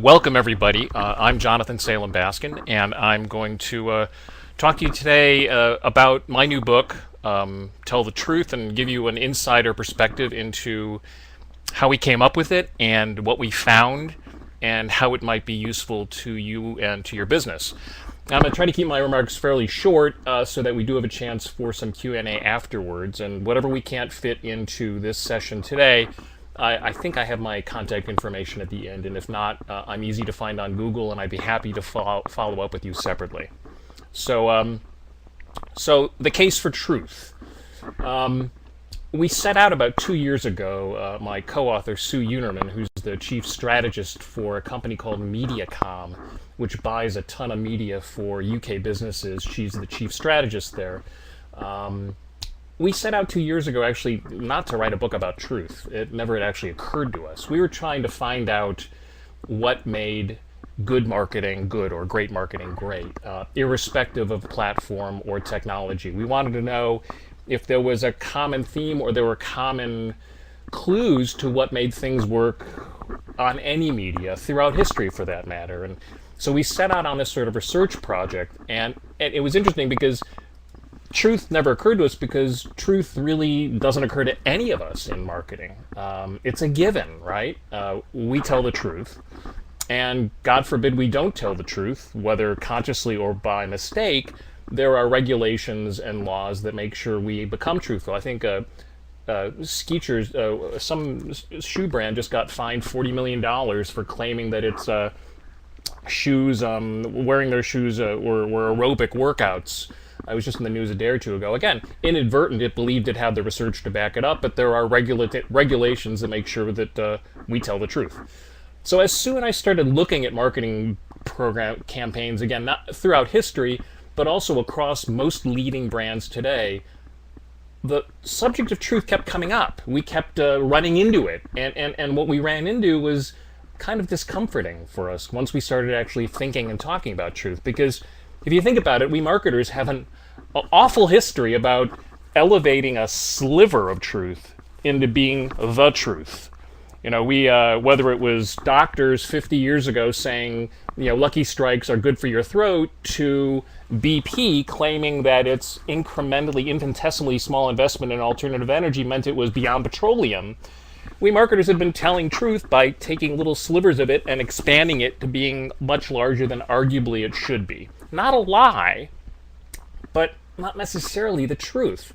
Welcome, everybody. I'm Jonathan Salem Baskin, and I'm going to talk to you today about my new book, Tell the Truth, and give you an insider perspective into how we came up with it and what we found and how it might be useful to you and to your business. Now, I'm going to try to keep my remarks fairly short so that we do have a chance for some Q&A afterwards, and whatever we can't fit into this session today, I think I have my contact information at the end, and if not, I'm easy to find on Google, and I'd be happy to follow up with you separately. So the case for truth. We set out about 2 years ago, my co-author Sue Unerman, who's the chief strategist for a company called Mediacom, which buys a ton of media for UK businesses. She's the chief strategist there. We set out 2 years ago, actually, not to write a book about truth. It never had actually occurred to us. We were trying to find out what made good marketing good or great marketing great, irrespective of platform or technology. We wanted to know if there was a common theme or there were common clues to what made things work on any media throughout history, for that matter. And so we set out on this sort of research project, and it was interesting because truth never occurred to us, because truth really doesn't occur to any of us in marketing. It's a given, right? We tell the truth, and God forbid we don't tell the truth, whether consciously or by mistake. There are regulations and laws that make sure we become truthful. I think Skeecher's, some shoe brand just got fined $40 million for claiming that its shoes, wearing their shoes were aerobic workouts. I was just in the news a day or two ago. Again, inadvertent, it believed it had the research to back it up, but there are regulations that make sure that we tell the truth. So as Sue and I started looking at marketing program campaigns, again, not throughout history, but also across most leading brands today, the subject of truth kept coming up. We kept running into it, and what we ran into was kind of discomforting for us once we started actually thinking and talking about truth. Because if you think about it, we marketers have an awful history about elevating a sliver of truth into being the truth. You know, we whether it was doctors 50 years ago saying, Lucky Strikes are good for your throat, to BP claiming that its infinitesimally small investment in alternative energy meant it was beyond petroleum. We marketers have been telling truth by taking little slivers of it and expanding it to being much larger than arguably it should be. Not a lie, but not necessarily the truth.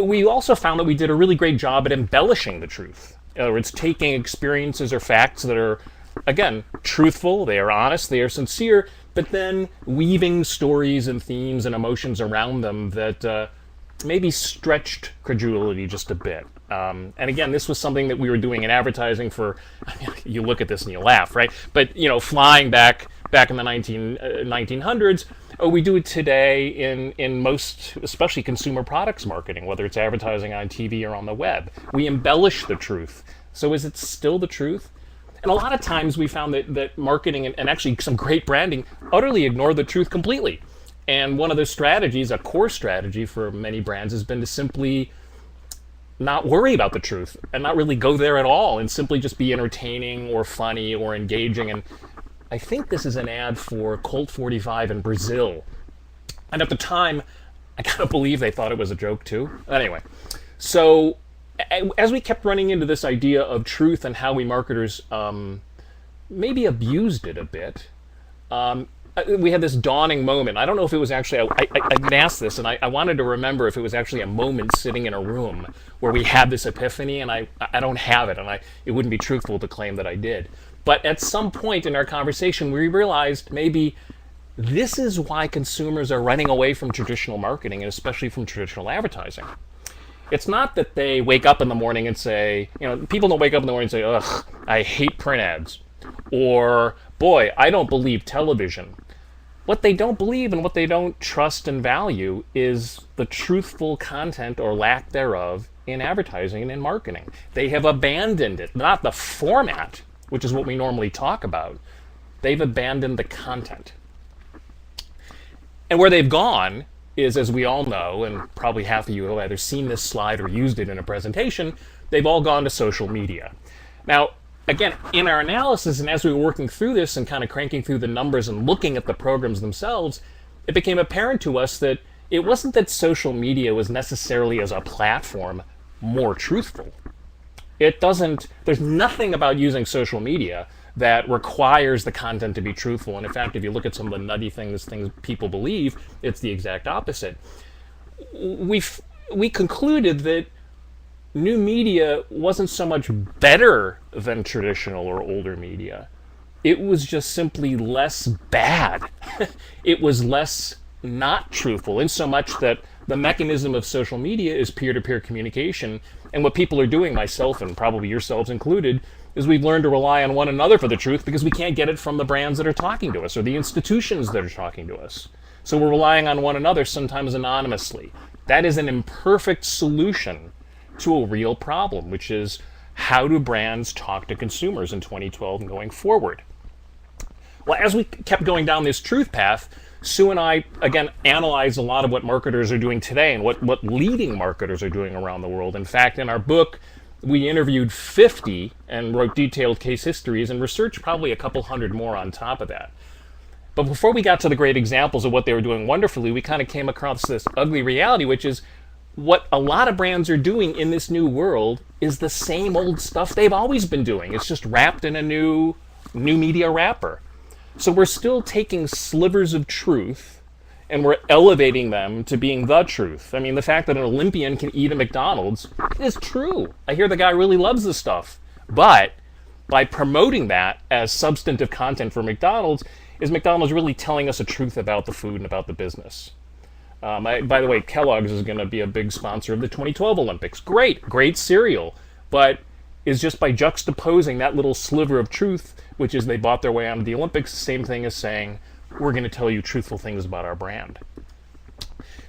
We also found that we did a really great job at embellishing the truth. In other words, taking experiences or facts that are, again, truthful, they are honest, they are sincere, but then weaving stories and themes and emotions around them that maybe stretched credulity just a bit. And again, this was something that we were doing in advertising for, you look at this and you laugh, right? But, flying back in the 1900s, we do it today in most, especially consumer products marketing, whether it's advertising on TV or on the web. We embellish the truth. So is it still the truth? And a lot of times we found that marketing and actually some great branding utterly ignore the truth completely. And one of the strategies, a core strategy for many brands, has been to simply not worry about the truth and not really go there at all, and simply just be entertaining or funny or engaging. And I think this is an ad for Colt 45 in Brazil. And at the time, I kind of believe they thought it was a joke too. Anyway, so as we kept running into this idea of truth and how we marketers maybe abused it a bit, we had this dawning moment. I don't know if it was actually, I've been asked this, and I wanted to remember if it was actually a moment sitting in a room where we had this epiphany, and I don't have it, and it wouldn't be truthful to claim that I did. But at some point in our conversation, we realized maybe this is why consumers are running away from traditional marketing, and especially from traditional advertising. It's not that they wake up in the morning and say, people don't wake up in the morning and say, ugh, I hate print ads. Or, boy, I don't believe television. What they don't believe and what they don't trust and value is the truthful content or lack thereof in advertising and in marketing. They have abandoned it, not the format, which is what we normally talk about. They've abandoned the content. And where they've gone is, as we all know, and probably half of you have either seen this slide or used it in a presentation, they've all gone to social media. Now, again, in our analysis, and as we were working through this and kind of cranking through the numbers and looking at the programs themselves, it became apparent to us that it wasn't that social media was necessarily, as a platform, more truthful. There's nothing about using social media that requires the content to be truthful. And in fact, if you look at some of the nutty things people believe, it's the exact opposite. We concluded that new media wasn't so much better than traditional or older media. It was just simply less bad. It was less not truthful, in so much that the mechanism of social media is peer-to-peer communication. And what people are doing, myself and probably yourselves included, is we've learned to rely on one another for the truth because we can't get it from the brands that are talking to us or the institutions that are talking to us. So we're relying on one another, sometimes anonymously. That is an imperfect solution to a real problem, which is how do brands talk to consumers in 2012 and going forward? Well, as we kept going down this truth path, Sue and I, again, analyzed a lot of what marketers are doing today and what leading marketers are doing around the world. In fact, in our book, we interviewed 50 and wrote detailed case histories and researched probably a couple hundred more on top of that. But before we got to the great examples of what they were doing wonderfully, we kind of came across this ugly reality, which is what a lot of brands are doing in this new world is the same old stuff they've always been doing. It's just wrapped in a new media wrapper. So we're still taking slivers of truth and we're elevating them to being the truth. I mean, the fact that an Olympian can eat at McDonald's is true. I hear the guy really loves this stuff. But by promoting that as substantive content for McDonald's, is McDonald's really telling us a truth about the food and about the business? By the way, Kellogg's is going to be a big sponsor of the 2012 Olympics. Great cereal. But is just by juxtaposing that little sliver of truth, which is they bought their way onto the Olympics, the same thing as saying, we're going to tell you truthful things about our brand.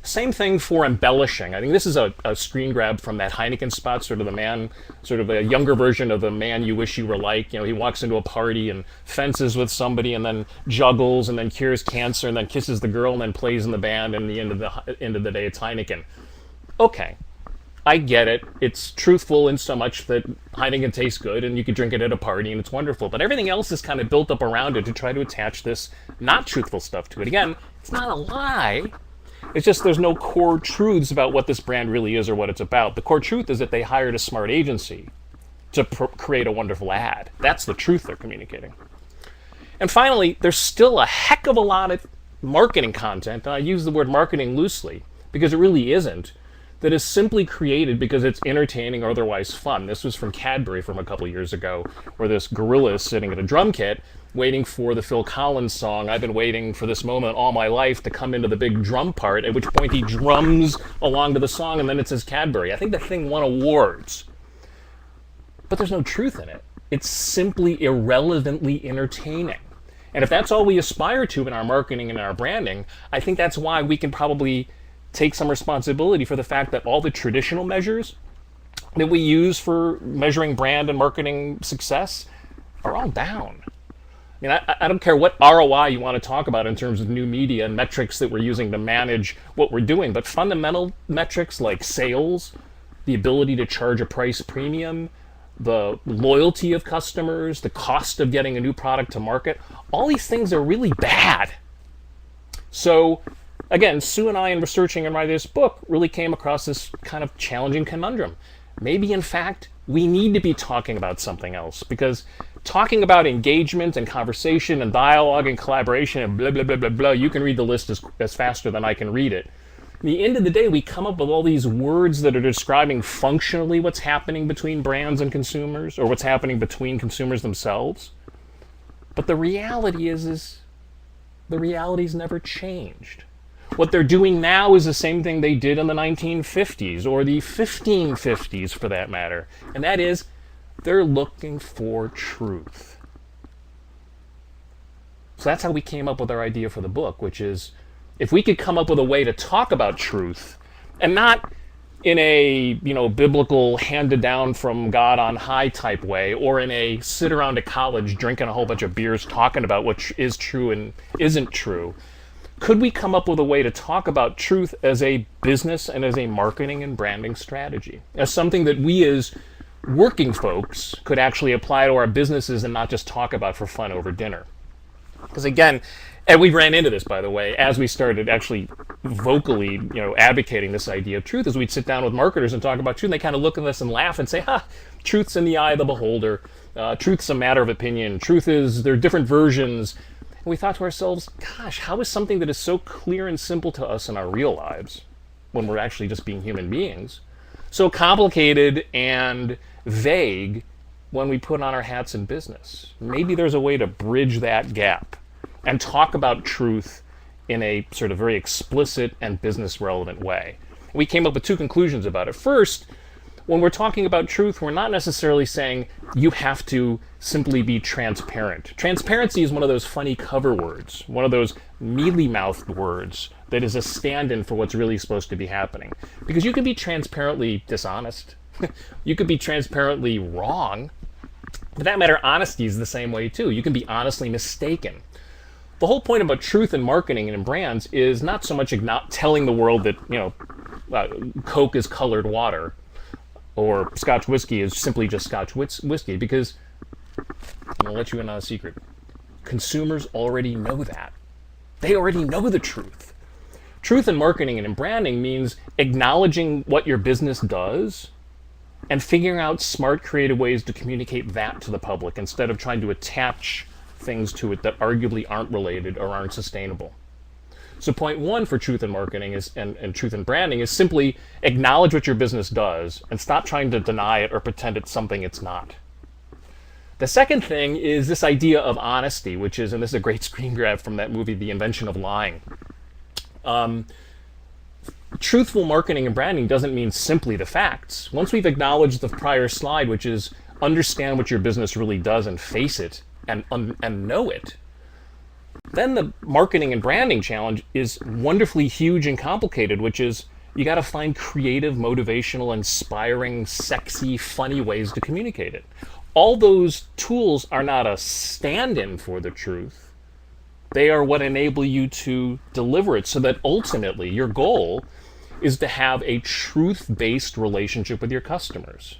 Same thing for embellishing. I think this is a screen grab from that Heineken spot, sort of a younger version of the man you wish you were like. You know, he walks into a party and fences with somebody and then juggles and then cures cancer and then kisses the girl and then plays in the band, and at the end of the day, it's Heineken. Okay. I get it. It's truthful in so much that Heineken tastes good and you could drink it at a party and it's wonderful. But everything else is kind of built up around it to try to attach this not truthful stuff to it. Again, it's not a lie. It's just there's no core truths about what this brand really is or what it's about. The core truth is that they hired a smart agency to create a wonderful ad. That's the truth they're communicating. And finally, there's still a heck of a lot of marketing content, and I use the word marketing loosely because it really isn't, that is simply created because it's entertaining or otherwise fun. This was from Cadbury from a couple years ago, where this gorilla is sitting at a drum kit waiting for the Phil Collins song, I've been waiting for this moment all my life, to come into the big drum part, at which point he drums along to the song, and then it says Cadbury. I think the thing won awards. But there's no truth in it. It's simply irrelevantly entertaining. And if that's all we aspire to in our marketing and our branding, I think that's why we can probably take some responsibility for the fact that all the traditional measures that we use for measuring brand and marketing success are all down. I mean, I don't care what ROI you want to talk about in terms of new media and metrics that we're using to manage what we're doing, but fundamental metrics like sales, the ability to charge a price premium, the loyalty of customers, the cost of getting a new product to market, all these things are really bad. So again, Sue and I, in researching and writing this book, really came across this kind of challenging conundrum. Maybe, in fact, we need to be talking about something else, because talking about engagement and conversation and dialogue and collaboration and blah, blah, blah, blah, blah, you can read the list as faster than I can read it. At the end of the day, we come up with all these words that are describing functionally what's happening between brands and consumers, or what's happening between consumers themselves. But the reality is the reality's never changed. What they're doing now is the same thing they did in the 1950s, or the 1550s for that matter. And that is, they're looking for truth. So that's how we came up with our idea for the book, which is, if we could come up with a way to talk about truth, and not in a, biblical handed down from God on high type way, or in a sit around at college drinking a whole bunch of beers talking about what is true and isn't true, could we come up with a way to talk about truth as a business and as a marketing and branding strategy, as something that we as working folks could actually apply to our businesses and not just talk about for fun over dinner. Because again, and we ran into this, by the way, as we started actually vocally, advocating this idea of truth, as we'd sit down with marketers and talk about truth, and they kind of look at us and laugh and say, truth's in the eye of the beholder. Truth's a matter of opinion. There are different versions. And we thought to ourselves, gosh, how is something that is so clear and simple to us in our real lives, when we're actually just being human beings, so complicated and vague when we put on our hats in business? Maybe there's a way to bridge that gap and talk about truth in a sort of very explicit and business relevant way. We came up with two conclusions about it. First, when we're talking about truth, we're not necessarily saying you have to simply be transparent. Transparency is one of those funny cover words, one of those mealy-mouthed words that is a stand-in for what's really supposed to be happening. Because you can be transparently dishonest. You could be transparently wrong. For that matter, honesty is the same way too. You can be honestly mistaken. The whole point about truth in marketing and in brands is not so much telling the world that, Coke is colored water or Scotch whiskey is simply just Scotch whiskey, because I'm going to let you in on a secret. Consumers already know that. They already know the truth. Truth in marketing and in branding means acknowledging what your business does and figuring out smart, creative ways to communicate that to the public instead of trying to attach things to it that arguably aren't related or aren't sustainable. So point one for truth in marketing and truth in branding is simply acknowledge what your business does and stop trying to deny it or pretend it's something it's not. The second thing is this idea of honesty, which is, and this is a great screen grab from that movie, The Invention of Lying. Truthful marketing and branding doesn't mean simply the facts. Once we've acknowledged the prior slide, which is understand what your business really does and face it and know it, then the marketing and branding challenge is wonderfully huge and complicated, which is you got to find creative, motivational, inspiring, sexy, funny ways to communicate it. All those tools are not a stand-in for the truth. They are what enable you to deliver it, so that ultimately your goal is to have a truth-based relationship with your customers.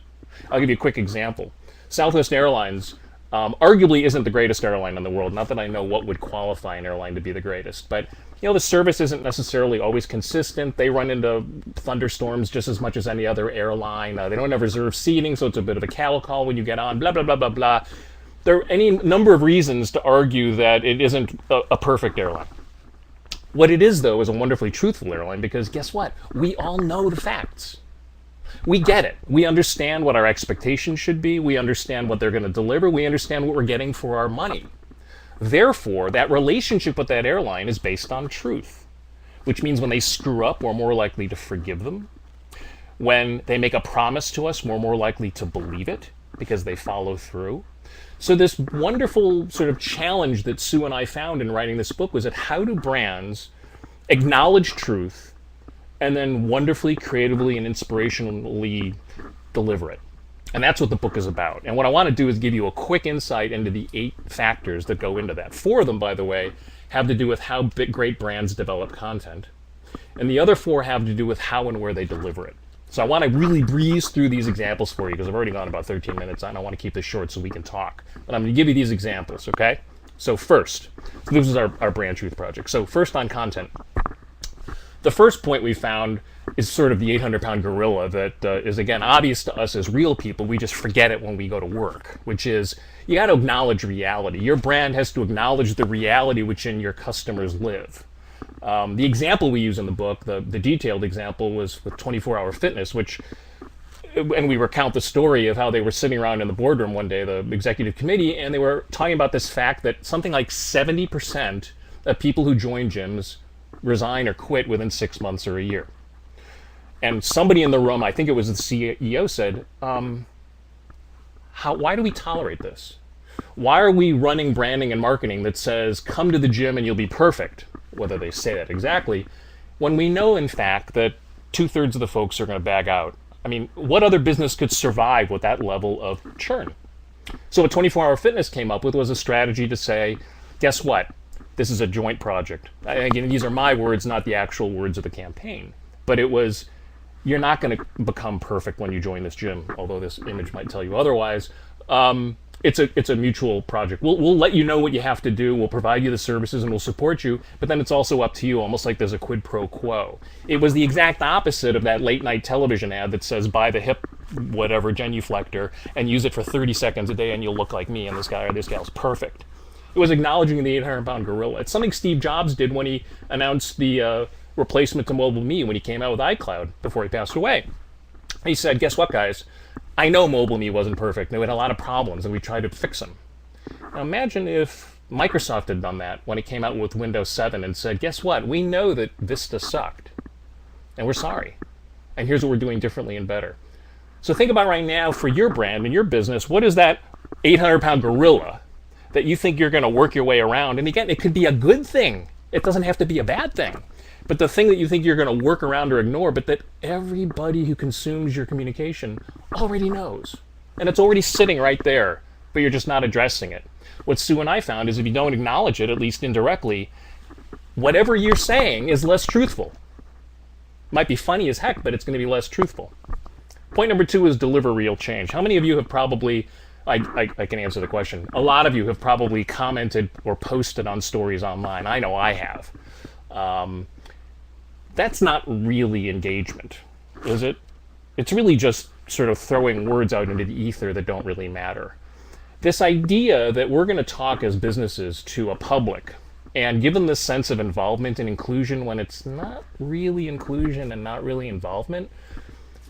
I'll give you a quick example. Southwest Airlines arguably isn't the greatest airline in the world. Not that I know what would qualify an airline to be the greatest, but the service isn't necessarily always consistent. They run into thunderstorms just as much as any other airline. They don't have reserved seating, so it's a bit of a cattle call when you get on, blah, blah, blah, blah, blah. There are any number of reasons to argue that it isn't a perfect airline. What it is, though, is a wonderfully truthful airline, because guess what? We all know the facts. We get it. We understand what our expectations should be. We understand what they're going to deliver. We understand what we're getting for our money. Therefore, that relationship with that airline is based on truth, which means when they screw up, we're more likely to forgive them. When they make a promise to us, we're more likely to believe it because they follow through. So this wonderful sort of challenge that Sue and I found in writing this book was that how do brands acknowledge truth and then wonderfully, creatively, and inspirationally deliver it? And that's what the book is about. And what I want to do is give you a quick insight into the 8 factors that go into that. 4 of them, by the way, have to do with how great brands develop content. And the other 4 have to do with how and where they deliver it. So I want to really breeze through these examples for you because I've already gone about 13 minutes and I want to keep this short so we can talk. But I'm going to give you these examples, okay? So first, this is our brand truth project. So first on content. The first point we found is sort of the 800-pound gorilla that is, again, obvious to us as real people. We just forget it when we go to work, which is you got to acknowledge reality. Your brand has to acknowledge the reality within your customers live. The example we use in the book, the detailed example, was with 24-Hour Fitness, and we recount the story of how they were sitting around in the boardroom one day, the executive committee, and they were talking about this fact that something like 70% of people who join gyms resign or quit within 6 months or a year. And somebody in the room, I think it was the CEO, said, why do we tolerate this? Why are we running branding and marketing that says, come to the gym and you'll be perfect, whether they say that exactly, when we know, in fact, that 2/3 of the folks are going to bag out? I mean, what other business could survive with that level of churn? So what 24-Hour Fitness came up with was a strategy to say, guess what? This is a joint project. Again, these are my words, not the actual words of the campaign. But it was, You're not going to become perfect when you join this gym, although this image might tell you otherwise. It's a mutual project. We'll let you know what you have to do. We'll provide you the services and we'll support you. But then it's also up to you, almost like there's a quid pro quo. It was the exact opposite of that late night television ad that says buy the hip whatever genuflector and use it for 30 seconds a day and you'll look like me and this guy or this gal's perfect. It was acknowledging the 800-pound gorilla. It's something Steve Jobs did when he announced the replacement to Mobile Me when he came out with iCloud before he passed away. He said, guess what, guys? I know Mobile Me wasn't perfect. They had a lot of problems, and we tried to fix them. Now imagine if Microsoft had done that when it came out with Windows 7 and said, guess what? We know that Vista sucked, and we're sorry. And here's what we're doing differently and better. So think about right now for your brand and your business, what is that 800-pound gorilla that you think you're going to work your way around? And again, it could be a good thing. It doesn't have to be a bad thing. But the thing that you think you're going to work around or ignore, but that everybody who consumes your communication already knows. And it's already sitting right there, but you're just not addressing it. What Sue and I found is if you don't acknowledge it, at least indirectly, whatever you're saying is less truthful. Might be funny as heck, but it's going to be less truthful. Point number 2 is deliver real change. How many of you have probably, I can answer the question, a lot of you have probably commented or posted on stories online. I know I have. That's not really engagement, is it? It's really just sort of throwing words out into the ether that don't really matter. This idea that we're going to talk as businesses to a public and give them this sense of involvement and inclusion when it's not really inclusion and not really involvement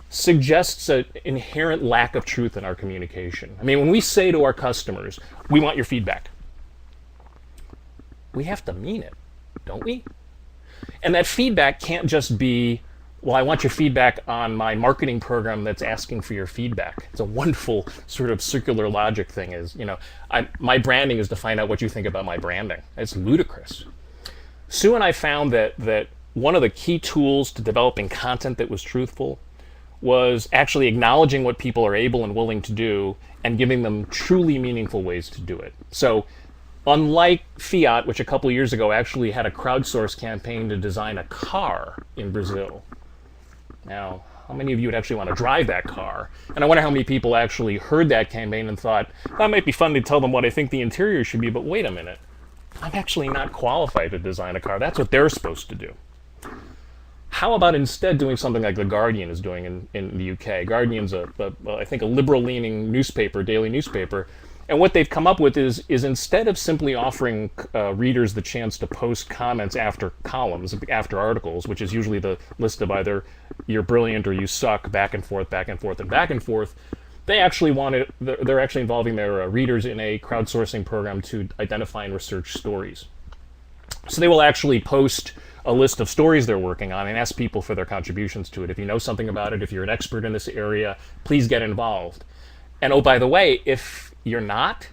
suggests an inherent lack of truth in our communication. I mean, when we say to our customers, we want your feedback, we have to mean it, don't we? And that feedback can't just be, well, I want your feedback on my marketing program that's asking for your feedback. It's a wonderful sort of circular logic thing is, my branding is to find out what you think about my branding. It's ludicrous. Sue and I found that one of the key tools to developing content that was truthful was actually acknowledging what people are able and willing to do and giving them truly meaningful ways to do it. So unlike Fiat, which a couple of years ago actually had a crowdsourced campaign to design a car in Brazil. Now, how many of you would actually want to drive that car? And I wonder how many people actually heard that campaign and thought, that might be fun to tell them what I think the interior should be, but wait a minute. I'm actually not qualified to design a car. That's what they're supposed to do. How about instead doing something like The Guardian is doing in the UK? Guardian's, I think, a liberal-leaning newspaper, daily newspaper. And what they've come up with is instead of simply offering readers the chance to post comments after columns, after articles, which is usually the list of either you're brilliant or you suck, back and forth, back and forth, and back and forth, they're actually involving their readers in a crowdsourcing program to identify and research stories. So they will actually post a list of stories they're working on and ask people for their contributions to it. If you know something about it, if you're an expert in this area, please get involved. And oh, by the way, if you're not,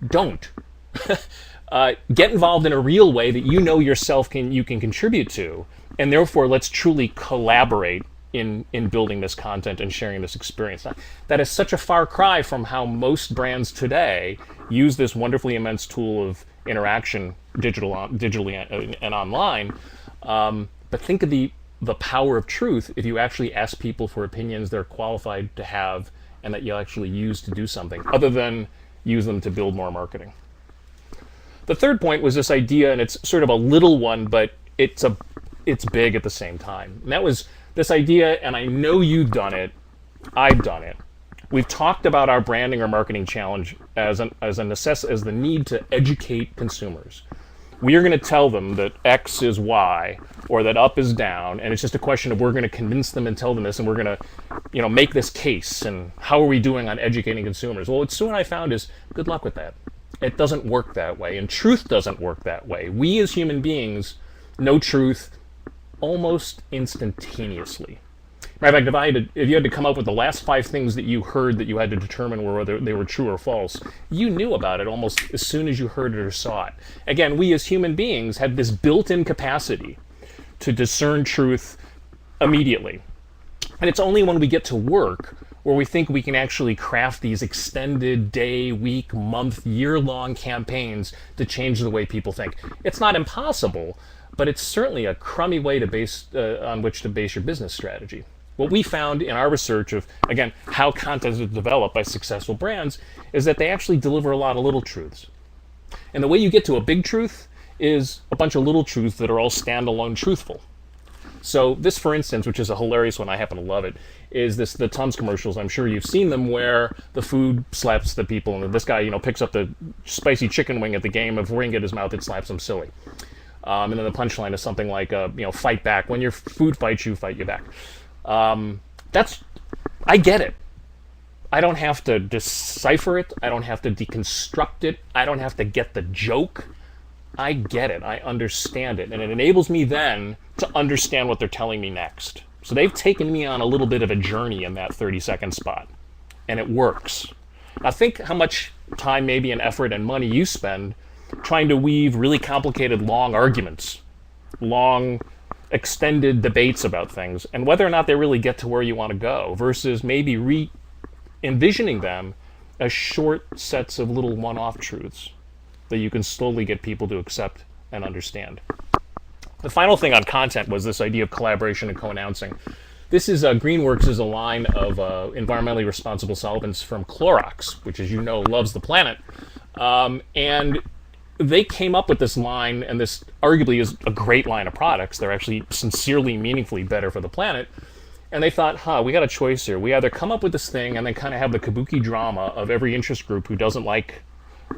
don't. Get involved in a real way that you know yourself you can contribute to, and therefore let's truly collaborate in building this content and sharing this experience. That is such a far cry from how most brands today use this wonderfully immense tool of interaction digitally and online. But think of the power of truth if you actually ask people for opinions they're qualified to have and that you'll actually use to do something, other than use them to build more marketing. The third point was this idea, and it's sort of a little one, but it's big at the same time. And that was this idea, and I know you've done it, I've done it. We've talked about our branding or marketing challenge as the need to educate consumers. We are going to tell them that X is Y or that up is down, and it's just a question of we're going to convince them and tell them this, and we're going to, make this case. And how are we doing on educating consumers? Well, what Sue and I found is good luck with that. It doesn't work that way, and truth doesn't work that way. We as human beings know truth almost instantaneously. Matter of fact, if you had to come up with the last 5 things that you heard that you had to determine whether they were true or false, you knew about it almost as soon as you heard it or saw it. Again, we as human beings have this built-in capacity to discern truth immediately. And it's only when we get to work where we think we can actually craft these extended day, week, month, year-long campaigns to change the way people think. It's not impossible, but it's certainly a crummy way to base on which to base your business strategy. What we found in our research of, again, how content is developed by successful brands is that they actually deliver a lot of little truths. And the way you get to a big truth is a bunch of little truths that are all standalone truthful. So this, for instance, which is a hilarious one, I happen to love it, is the Tums commercials. I'm sure you've seen them where the food slaps the people, and this guy, picks up the spicy chicken wing at the game. Before he can get his mouth, it slaps him silly. And then the punchline is something like, fight back. When your food fights you, fight you back. I get it. I don't have to decipher it. I don't have to deconstruct it. I don't have to get the joke. I get it. I understand it. And it enables me then to understand what they're telling me next. So they've taken me on a little bit of a journey in that 30-second spot. And it works. Now think how much time, maybe, and effort and money you spend trying to weave really complicated, long arguments, long, extended debates about things, and whether or not they really get to where you want to go, versus maybe re-envisioning them as short sets of little one-off truths that you can slowly get people to accept and understand. The final thing on content was this idea of collaboration and co-announcing. This is Greenworks is a line of environmentally responsible solvents from Clorox, which, as you know, loves the planet. And they came up with this line, and this arguably is a great line of products. They're actually sincerely, meaningfully better for the planet. And they thought, we got a choice here. We either come up with this thing and then kind of have the kabuki drama of every interest group who doesn't like,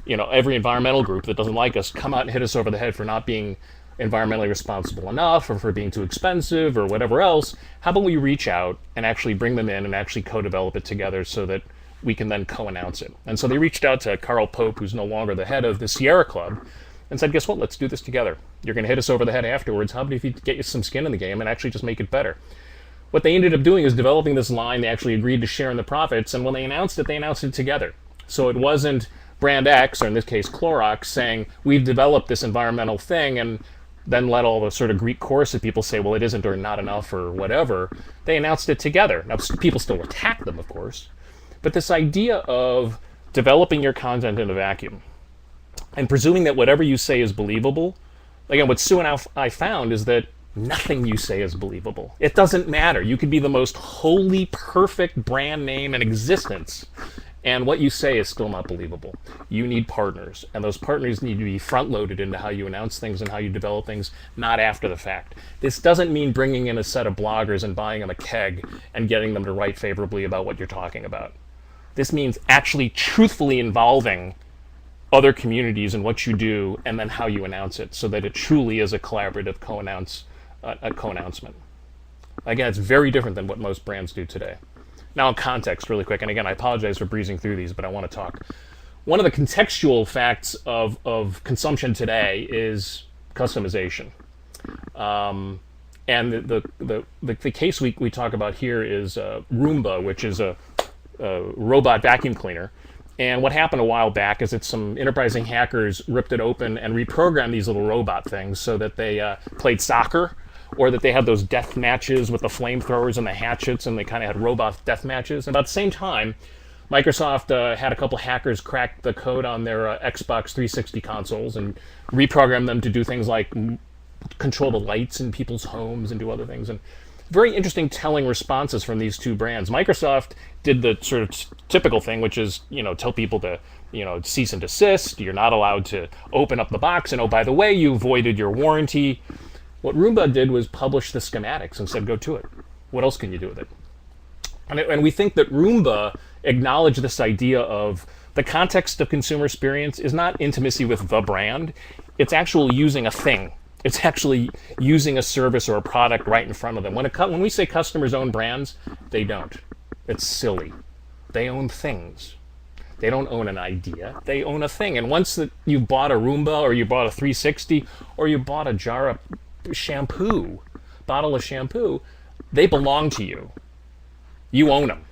every environmental group that doesn't like us come out and hit us over the head for not being environmentally responsible enough, or for being too expensive, or whatever else. How about we reach out and actually bring them in and actually co-develop it together so that we can then co-announce it? And so they reached out to Carl Pope, who's no longer the head of the Sierra Club, and said, guess what, let's do this together. You're going to hit us over the head afterwards. How about if you get you some skin in the game and actually just make it better? What they ended up doing is developing this line. They actually agreed to share in the profits, and when they announced it together. So it wasn't brand X, or in this case Clorox, saying, we've developed this environmental thing, and then let all the sort of Greek chorus of people say, well, it isn't, or not enough, or whatever. They announced it together. Now, people still attack them, of course, but this idea of developing your content in a vacuum and presuming that whatever you say is believable. Again, what Sue and I found is that nothing you say is believable. It doesn't matter. You could be the most wholly perfect brand name in existence, and what you say is still not believable. You need partners, and those partners need to be front-loaded into how you announce things and how you develop things, not after the fact. This doesn't mean bringing in a set of bloggers and buying them a keg and getting them to write favorably about what you're talking about. This means actually truthfully involving other communities in what you do and then how you announce it, so that it truly is a collaborative co-announcement. Again, it's very different than what most brands do today. Now, in context, really quick, and again, I apologize for breezing through these, but I want to talk. One of the contextual facts of consumption today is customization. And the case we talk about here is Roomba, which is a robot vacuum cleaner. And what happened a while back is that some enterprising hackers ripped it open and reprogrammed these little robot things so that they played soccer, or that they had those death matches with the flamethrowers and the hatchets, and they kind of had robot death matches. And about the same time, Microsoft had a couple hackers crack the code on their Xbox 360 consoles and reprogram them to do things like control the lights in people's homes and do other things. And very interesting telling responses from these two brands. Microsoft did the sort of typical thing, which is, tell people to, cease and desist. You're not allowed to open up the box. And, oh, by the way, you voided your warranty. What Roomba did was publish the schematics and said, go to it. What else can you do with it? And we think that Roomba acknowledged this idea of the context of consumer experience is not intimacy with the brand. It's actually using a thing. It's actually using a service or a product right in front of them. When we say customers own brands, they don't. It's silly. They own things. They don't own an idea. They own a thing. And once that you bought a Roomba, or you bought a 360, or you bought a jar of bottle of shampoo, they belong to you. You own them.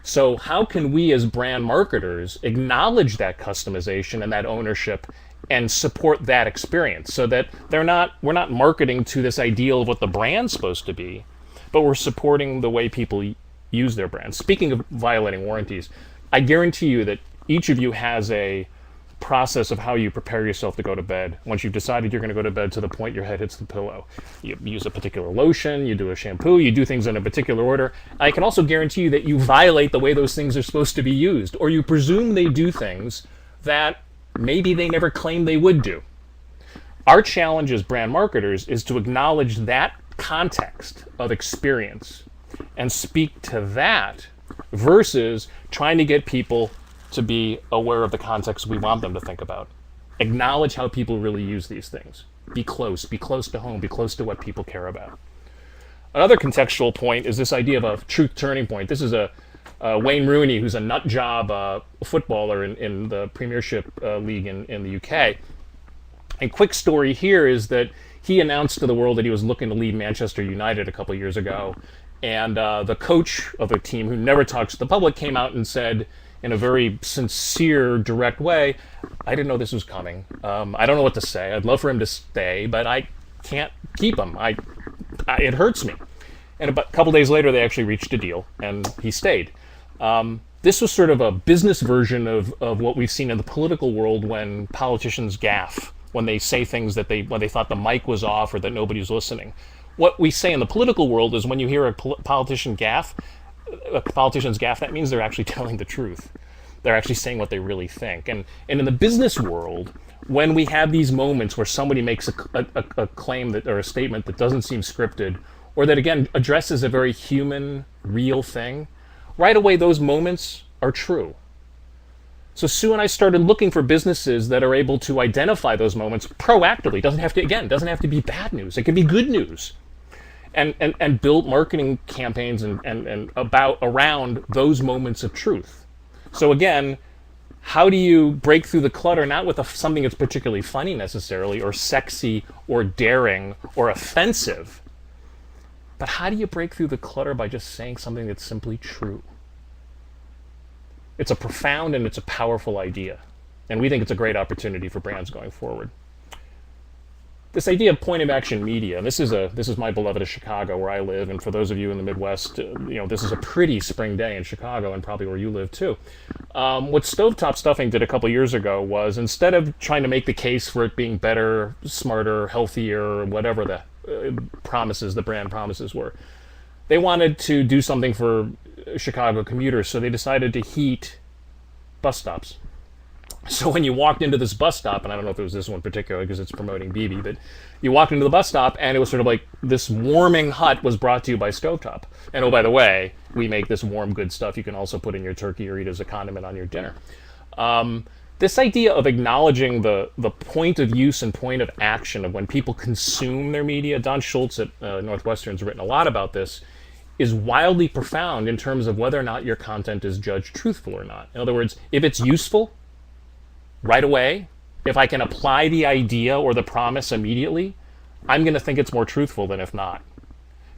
So how can we as brand marketers acknowledge that customization and that ownership and support that experience, so that we're not marketing to this ideal of what the brand's supposed to be, but we're supporting the way people use their brands. Speaking of violating warranties, I guarantee you that each of you has a process of how you prepare yourself to go to bed. Once you've decided you're going to go to bed to the point your head hits the pillow, you use a particular lotion, you do a shampoo, you do things in a particular order. I can also guarantee you that you violate the way those things are supposed to be used, or you presume they do things that maybe they never claimed they would do. Our challenge as brand marketers is to acknowledge that context of experience and speak to that versus trying to get people to be aware of the context we want them to think about. Acknowledge how people really use these things. Be close to home, be close to what people care about. Another contextual point is this idea of a truth turning point. This is a Wayne Rooney, who's a nut job footballer in the Premiership League in the UK. And quick story here is that he announced to the world that he was looking to leave Manchester United a couple years ago. And the coach of the team, who never talks to the public, came out and said, in a very sincere, direct way, I didn't know this was coming. I don't know what to say. I'd love for him to stay, but I can't keep him. It hurts me. And a couple days later, they actually reached a deal, and he stayed. This was sort of a business version of what we've seen in the political world when politicians gaffe, when they say things that when they thought the mic was off or that nobody's listening. What we say in the political world is when you hear a politician's gaffe, that means they're actually telling the truth. They're actually saying what they really think. And in the business world, when we have these moments where somebody makes a claim that, or a statement that doesn't seem scripted, or that again addresses a very human, real thing, right away those moments are true. So Sue and I started looking for businesses that are able to identify those moments proactively. Doesn't have to be bad news. It can be good news. And build marketing campaigns and around those moments of truth. So again, how do you break through the clutter, not with something that's particularly funny necessarily, or sexy, or daring, or offensive, but how do you break through the clutter by just saying something that's simply true? It's a profound and it's a powerful idea. And we think it's a great opportunity for brands going forward. This idea of point of action media, and this is my beloved of Chicago, where I live, and for those of you in the Midwest, this is a pretty spring day in Chicago, and probably where you live too. What Stovetop Stuffing did a couple years ago was, instead of trying to make the case for it being better, smarter, healthier, whatever the brand promises were, they wanted to do something for Chicago commuters, so they decided to heat bus stops. So when you walked into this bus stop, and I don't know if it was this one particularly because it's promoting BB, but you walked into the bus stop and it was sort of like this warming hut was brought to you by Stovetop. And oh, by the way, we make this warm, good stuff you can also put in your turkey or eat as a condiment on your dinner. This idea of acknowledging the point of use and point of action of when people consume their media, Don Schultz at Northwestern's written a lot about this, is wildly profound in terms of whether or not your content is judged truthful or not. In other words, if it's useful, right away, if I can apply the idea or the promise immediately, I'm going to think it's more truthful than if not.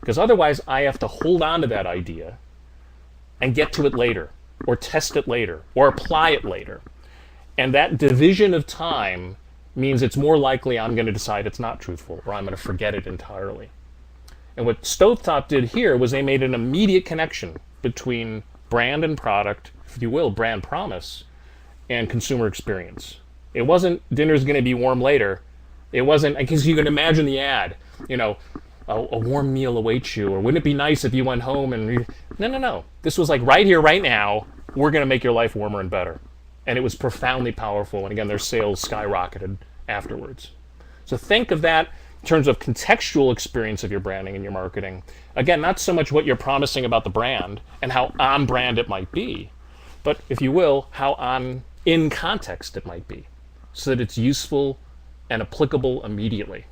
Because otherwise, I have to hold on to that idea and get to it later, or test it later, or apply it later. And that division of time means it's more likely I'm going to decide it's not truthful, or I'm going to forget it entirely. And what Stovetop did here was they made an immediate connection between brand and product, if you will, brand promise, and consumer experience. It wasn't dinner's going to be warm later. It wasn't, because you can imagine the ad, a warm meal awaits you, or wouldn't it be nice if you went home and... No. This was like right here, right now, we're going to make your life warmer and better. And it was profoundly powerful. And again, their sales skyrocketed afterwards. So think of that in terms of contextual experience of your branding and your marketing. Again, not so much what you're promising about the brand and how on brand it might be, but if you will, how in context it might be, so that it's useful and applicable immediately.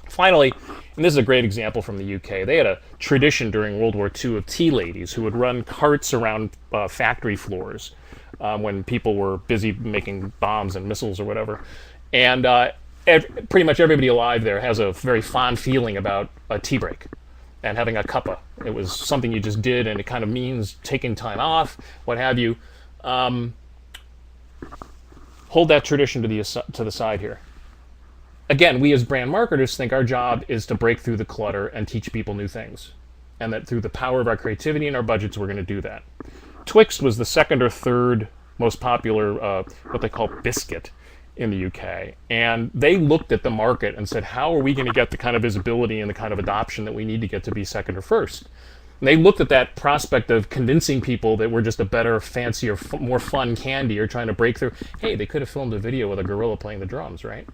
Finally, and this is a great example from the UK, they had a tradition during World War II of tea ladies who would run carts around factory floors when people were busy making bombs and missiles or whatever. And pretty much everybody alive there has a very fond feeling about a tea break and having a cuppa. It was something you just did, and it kind of means taking time off, what have you. Hold that tradition to the side here. Again, we as brand marketers think our job is to break through the clutter and teach people new things. And that through the power of our creativity and our budgets, we're going to do that. Twixt was the second or third most popular, what they call biscuit in the UK. And they looked at the market and said, how are we going to get the kind of visibility and the kind of adoption that we need to get to be second or first? And they looked at that prospect of convincing people that we're just a better, fancier, more fun candy or trying to break through. Hey, they could have filmed a video with a gorilla playing the drums, right?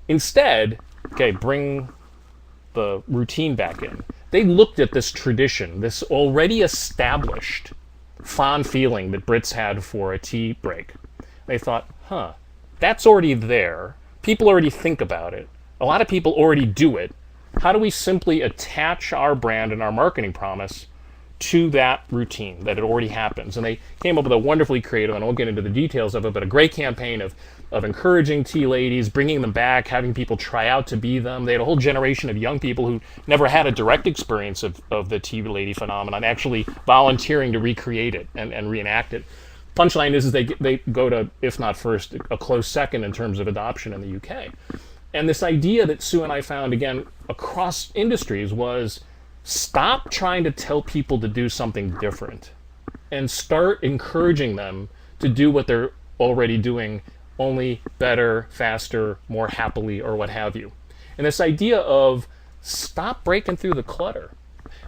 Instead, okay, bring the routine back in. They looked at this tradition, this already established fond feeling that Brits had for a tea break. They thought, that's already there. People already think about it. A lot of people already do it. How do we simply attach our brand and our marketing promise to that routine, that it already happens? And they came up with a wonderfully creative, and I won't get into the details of it, but a great campaign of encouraging tea ladies, bringing them back, having people try out to be them. They had a whole generation of young people who never had a direct experience of the tea lady phenomenon, actually volunteering to recreate it and reenact it. Punchline is they go to, if not first, a close second in terms of adoption in the UK. And this idea that Sue and I found, again, across industries was stop trying to tell people to do something different and start encouraging them to do what they're already doing, only better, faster, more happily, or what have you. And this idea of stop breaking through the clutter.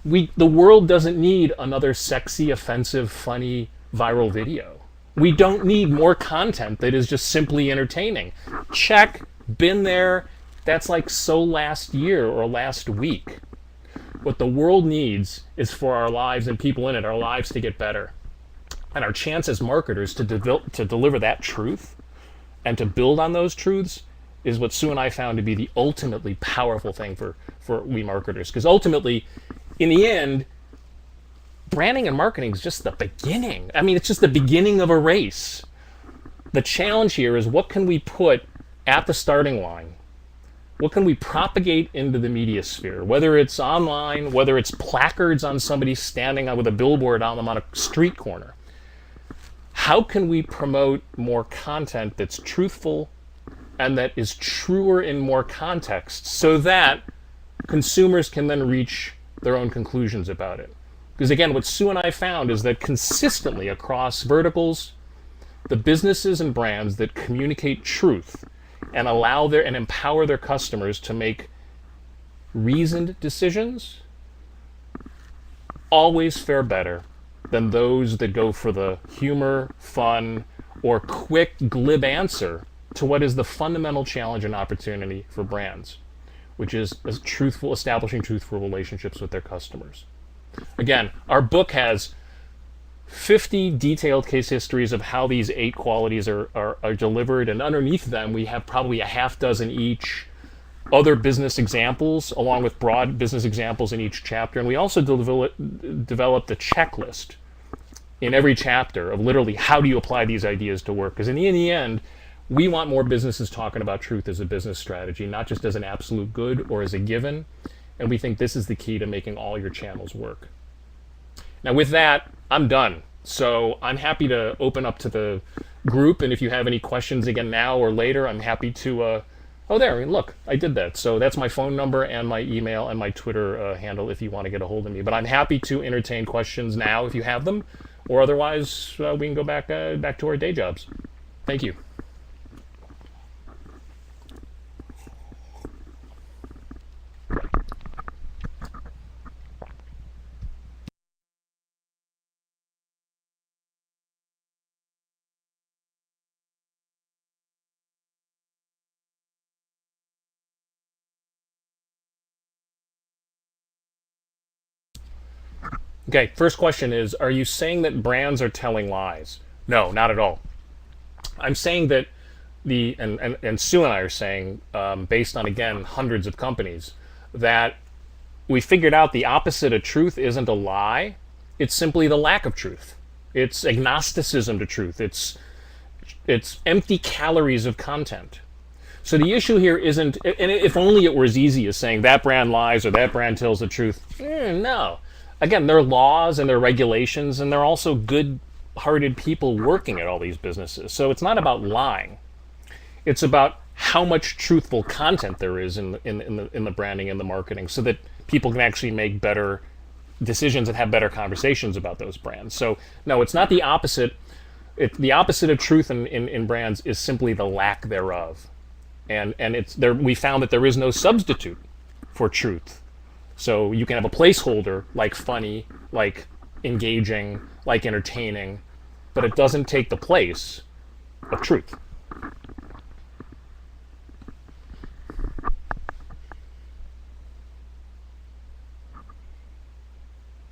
The world doesn't need another sexy, offensive, funny, viral video. We don't need more content that is just simply entertaining. Check, been there. That's like so last year or last week. What the world needs is for our lives and people in it, our lives to get better. And our chance as marketers to deliver that truth and to build on those truths is what Sue and I found to be the ultimately powerful thing for we marketers. Because ultimately, in the end, branding and marketing is just the beginning. I mean, it's just the beginning of a race. The challenge here is what can we put at the starting line? What can we propagate into the media sphere? Whether it's online, whether it's placards on somebody standing with a billboard on them on a street corner. How can we promote more content that's truthful and that is truer in more context so that consumers can then reach their own conclusions about it? Because again, what Sue and I found is that consistently across verticals, the businesses and brands that communicate truth and and empower their customers to make reasoned decisions always fare better than those that go for the humor, fun, or quick, glib answer to what is the fundamental challenge and opportunity for brands, which is establishing truthful relationships with their customers. Again, our book has 50 detailed case histories of how these 8 qualities are delivered, and underneath them we have probably a half dozen each other business examples along with broad business examples in each chapter. And we also developed a checklist in every chapter of literally how do you apply these ideas to work, because in the end we want more businesses talking about truth as a business strategy, not just as an absolute good or as a given. And we think this is the key to making all your channels work. Now with that, I'm done. So I'm happy to open up to the group, and if you have any questions again now or later, I'm happy to, oh there, look, I did that. So that's my phone number and my email and my Twitter handle if you want to get a hold of me. But I'm happy to entertain questions now if you have them, or otherwise we can go back to our day jobs. Thank you. Okay, first question is, are you saying that brands are telling lies? No, not at all. I'm saying that and Sue and I are saying, based on, again, hundreds of companies, that we figured out the opposite of truth isn't a lie. It's simply the lack of truth. It's agnosticism to truth. It's empty calories of content. So the issue here isn't, and if only it were as easy as saying that brand lies or that brand tells the truth. No. Again, there are laws and there are regulations, and there are also good-hearted people working at all these businesses. So it's not about lying. It's about how much truthful content there is in the branding and the marketing, so that people can actually make better decisions and have better conversations about those brands. So no, it's not the opposite. The opposite of truth in brands is simply the lack thereof. And it's there. We found that there is no substitute for truth. So you can have a placeholder like funny, like engaging, like entertaining, but it doesn't take the place of truth.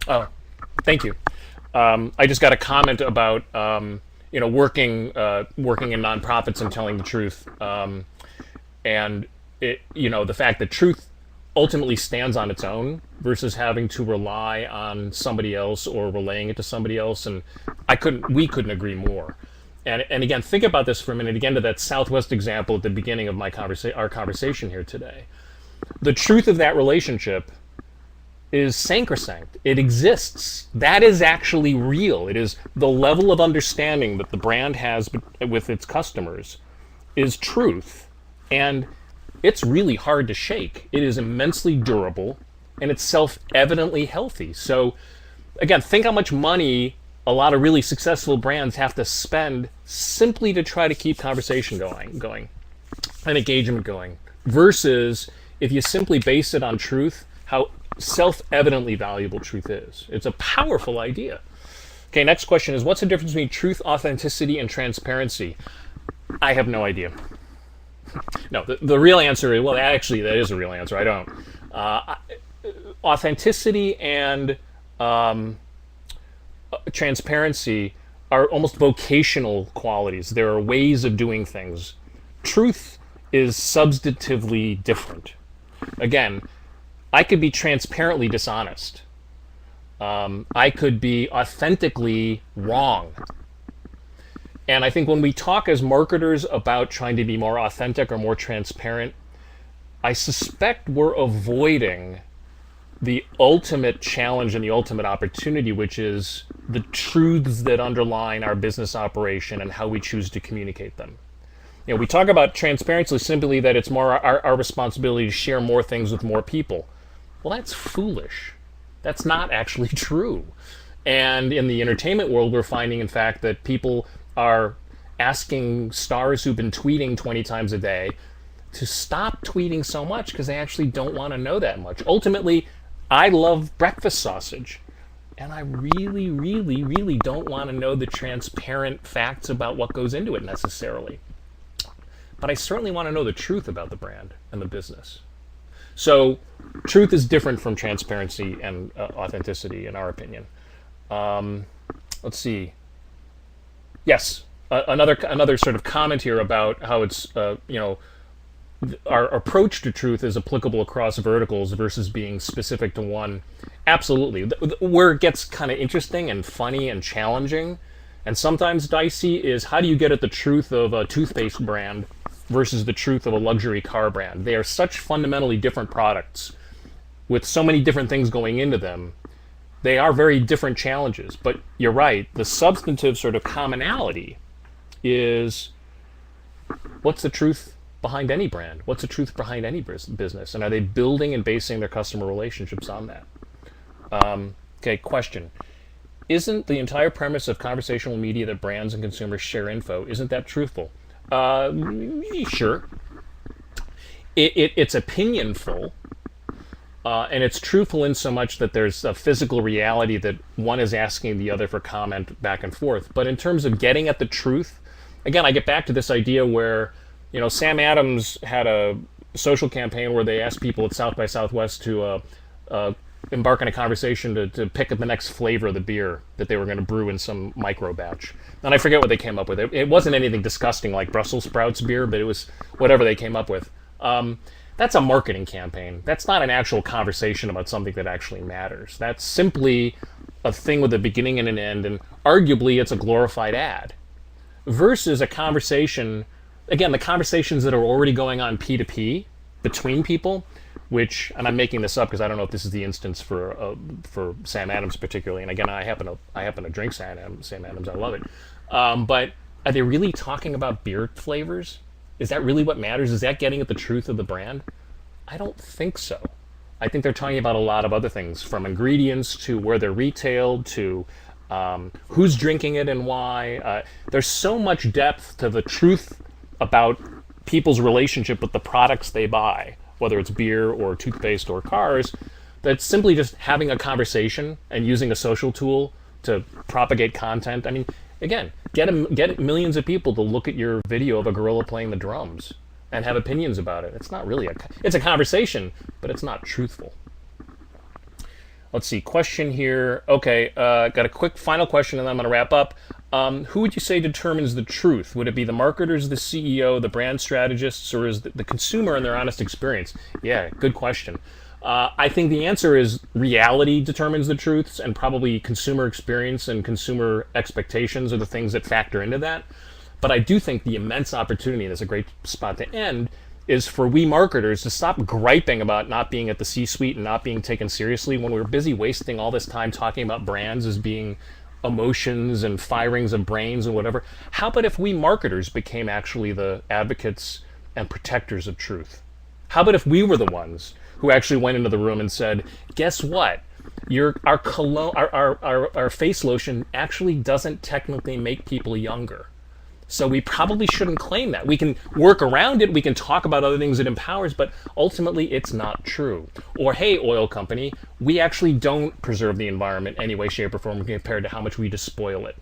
Oh, thank you. I just got a comment about working in nonprofits and telling the truth, and the fact that truth ultimately stands on its own versus having to rely on somebody else or relaying it to somebody else. And we couldn't agree more. And again, think about this for a minute. Again, to that Southwest example at the beginning of our conversation here today. The truth of that relationship is sacrosanct. It exists. That is actually real. It is the level of understanding that the brand has with its customers is truth. And it's really hard to shake. It is immensely durable, and it's self-evidently healthy. So, again, think how much money a lot of really successful brands have to spend simply to try to keep conversation going, and engagement going, versus if you simply base it on truth, how self-evidently valuable truth is. It's a powerful idea. Okay, next question is, what's the difference between truth, authenticity, and transparency? I have no idea. No, the real answer is, well, actually, that is a real answer. I don't. Authenticity and transparency are almost vocational qualities. There are ways of doing things. Truth is substantively different. Again, I could be transparently dishonest. I could be authentically wrong. And I think when we talk as marketers about trying to be more authentic or more transparent, I suspect we're avoiding the ultimate challenge and the ultimate opportunity, which is the truths that underline our business operation and how we choose to communicate them. We talk about transparency simply that it's more our responsibility to share more things with more people. Well, that's foolish. That's not actually true. And in the entertainment world, we're finding, in fact, that people are asking stars who've been tweeting 20 times a day to stop tweeting so much because they actually don't want to know that much. Ultimately, I love breakfast sausage, and I really, really, really don't want to know the transparent facts about what goes into it necessarily. But I certainly want to know the truth about the brand and the business. So truth is different from transparency and authenticity, in our opinion. Let's see. Yes, another sort of comment here about how it's our approach to truth is applicable across verticals versus being specific to one. Absolutely. Where it gets kind of interesting and funny and challenging and sometimes dicey is how do you get at the truth of a toothpaste brand versus the truth of a luxury car brand. They are such fundamentally different products with so many different things going into them. They are very different challenges, but you're right. The substantive sort of commonality is what's the truth behind any brand? What's the truth behind any business? And are they building and basing their customer relationships on that? Okay, question. Isn't the entire premise of conversational media that brands and consumers share info, isn't that truthful? Sure. It's opinionful. And it's truthful in so much that there's a physical reality that one is asking the other for comment back and forth. But in terms of getting at the truth, again, I get back to this idea where, Sam Adams had a social campaign where they asked people at South by Southwest to embark on a conversation to pick up the next flavor of the beer that they were going to brew in some micro batch. And I forget what they came up with. It wasn't anything disgusting like Brussels sprouts beer, but it was whatever they came up with. That's a marketing campaign. That's not an actual conversation about something that actually matters. That's simply a thing with a beginning and an end, and arguably it's a glorified ad. Versus a conversation, again, the conversations that are already going on P2P between people, which, and I'm making this up because I don't know if this is the instance for Sam Adams particularly, and again, I happen to drink Sam Adams, I love it. But are they really talking about beer flavors? Is that really what matters? Is that getting at the truth of the brand? I don't think so. I think they're talking about a lot of other things, from ingredients to where they're retailed to who's drinking it and why. There's so much depth to the truth about people's relationship with the products they buy, whether it's beer or toothpaste or cars, that's simply just having a conversation and using a social tool to propagate content. I mean, again, get millions of people to look at your video of a gorilla playing the drums and have opinions about it. It's not really it's a conversation, but it's not truthful. Let's see, question here. Okay, got a quick final question and then I'm going to wrap up. Who would you say determines the truth? Would it be the marketers, the CEO, the brand strategists, or is the consumer and their honest experience? Yeah, good question. I think the answer is reality determines the truths, and probably consumer experience and consumer expectations are the things that factor into that. But I do think the immense opportunity, and it's a great spot to end, is for we marketers to stop griping about not being at the C-suite and not being taken seriously when we're busy wasting all this time talking about brands as being emotions and firings of brains and whatever. How about if we marketers became actually the advocates and protectors of truth? How about if we were the ones who actually went into the room and said, guess what? Our cologne, our face lotion actually doesn't technically make people younger. So we probably shouldn't claim that. We can work around it, we can talk about other things it empowers, but ultimately it's not true. Or, hey, oil company, we actually don't preserve the environment any way, shape, or form compared to how much we despoil it.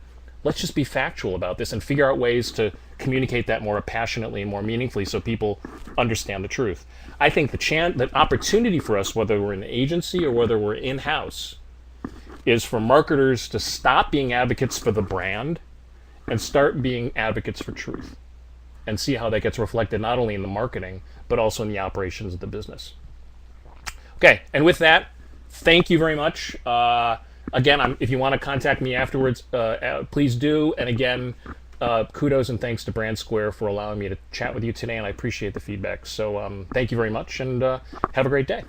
Let's just be factual about this and figure out ways to communicate that more passionately and more meaningfully so people understand the truth. I think the opportunity for us, whether we're an agency or whether we're in-house, is for marketers to stop being advocates for the brand and start being advocates for truth, and see how that gets reflected not only in the marketing, but also in the operations of the business. Okay, and with that, thank you very much. Again, if you want to contact me afterwards, please do. And again, kudos and thanks to Brand Square for allowing me to chat with you today, and I appreciate the feedback. So thank you very much, and have a great day.